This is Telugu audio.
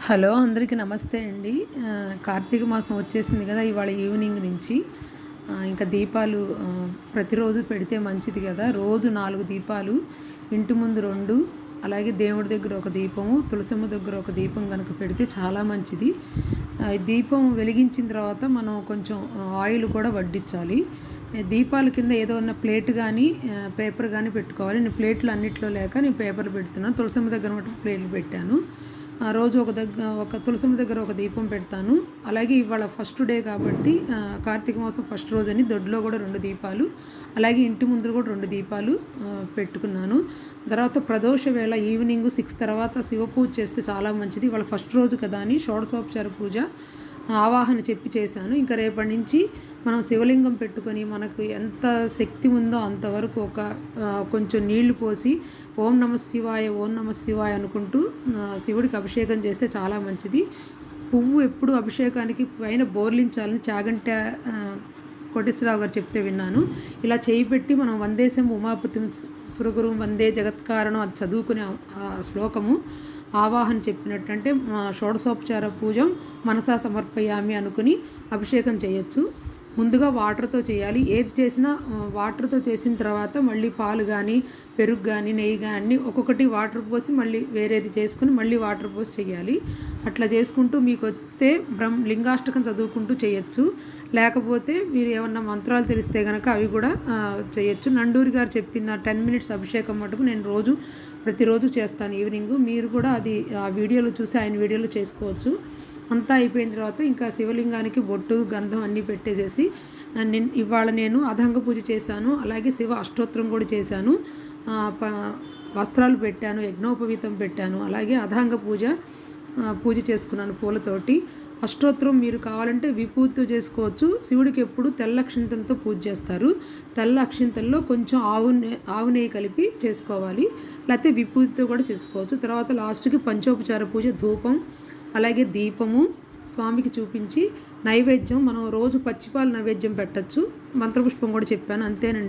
హలో అందరికీ నమస్తే అండి. కార్తీక మాసం వచ్చేసింది కదా, ఇవాళ ఈవినింగ్ నుంచి ఇంకా దీపాలు ప్రతిరోజు పెడితే మంచిది కదా. రోజు 4 దీపాలు, ఇంటి ముందు 2, అలాగే దేవుడి దగ్గర ఒక దీపము, తులసమ్మ దగ్గర ఒక దీపం కనుక పెడితే చాలా మంచిది. దీపం వెలిగించిన తర్వాత మనం కొంచెం ఆయిల్ కూడా వడ్డించాలి. దీపాల కింద ఏదో ఉన్న ప్లేట్ కానీ పేపర్ కానీ పెట్టుకోవాలి. నేను ప్లేట్లు అన్నిట్లో లేక నేను పేపర్లు పెడుతున్నాను. తులసమ్మ దగ్గర మటుకు ప్లేట్లు పెట్టాను. రోజు ఒక తులసమ్మ దగ్గర ఒక దీపం పెడతాను. అలాగే ఇవాళ ఫస్ట్ డే కాబట్టి కార్తీక మాసం ఫస్ట్ రోజు అని దొడ్లో కూడా 2 దీపాలు, అలాగే ఇంటి ముందు కూడా 2 దీపాలు పెట్టుకున్నాను. తర్వాత ప్రదోష వేళ ఈవినింగ్ 6 తర్వాత శివ పూజ చేస్తే చాలా మంచిది. ఇవాళ ఫస్ట్ రోజు కదా అని షోడశోపచార పూజ ఆవాహన చెప్పి చేశాను. ఇంకా రేపటి నుంచి మనం శివలింగం పెట్టుకొని మనకు ఎంత శక్తి ఉందో అంతవరకు కొంచెం నీళ్లు పోసి ఓం నమ శివాయ ఓం నమ శివాయ అనుకుంటూ శివుడికి అభిషేకం చేస్తే చాలా మంచిది. పువ్వు ఎప్పుడు అభిషేకానికి పైన బోర్లించాలని చాగంట కోటేశ్వరరావు గారు చెప్తే విన్నాను. ఇలా చేయి పెట్టి మనం వందేశం ఉమాపతిం సురగురు వందే జగత్కారణం అది చదువుకునే శ్లోకము ఆవాహన చెప్పినట్టు, అంటే షోడశోపచార పూజ మనసా సమర్పయామి అనుకుని అభిషేకం చేయొచ్చు. ముందుగా వాటర్తో చేయాలి. ఏది చేసినా వాటర్తో చేసిన తర్వాత మళ్ళీ పాలు కానీ పెరుగు కానీ నెయ్యి కానీ ఒక్కొక్కటి వాటర్ పోసి మళ్ళీ వేరేది చేసుకుని మళ్ళీ వాటర్ పోసి చేయాలి. అట్లా చేసుకుంటూ మీకు వస్తే లింగాష్టకం చదువుకుంటూ చేయొచ్చు. లేకపోతే మీరు ఏమన్నా మంత్రాలు తెలిస్తే కనుక అవి కూడా చేయొచ్చు. నండూరి గారు చెప్పిన 10 minutes అభిషేకం మటుకు నేను ప్రతిరోజు చేస్తాను ఈవినింగ్. మీరు కూడా అది ఆ వీడియోలో చూసి ఆయన వీడియోలో చేసుకోవచ్చు. అంతా అయిపోయిన తర్వాత ఇంకా శివలింగానికి బొట్టు గంధం అన్నీ పెట్టేసేసి ఇవాళ నేను అధంగ పూజ చేశాను. అలాగే శివ అష్టోత్తరం కూడా చేశాను. వస్త్రాలు పెట్టాను, యజ్ఞోపవీతం పెట్టాను, అలాగే అధంగ పూజ చేసుకున్నాను పూలతోటి. అష్టోత్తరం మీరు కావాలంటే విభూతితో చేసుకోవచ్చు. శివుడికి ఎప్పుడు తెల్ల అక్షింతలతో పూజ చేస్తారు. తెల్ల అక్షింతల్లో కొంచెం ఆవు నెయ్యి కలిపి చేసుకోవాలి. లేకపోతే విభూతితో కూడా చేసుకోవచ్చు. తర్వాత లాస్ట్కి పంచోపచార పూజ, ధూపం, అలాగే దీపము స్వామికి చూపించి నైవేద్యం మనం రోజు పచ్చిపాలు నైవేద్యం పెట్టచ్చు. మంత్రపుష్పం కూడా చెప్పాను. అంతేనండి.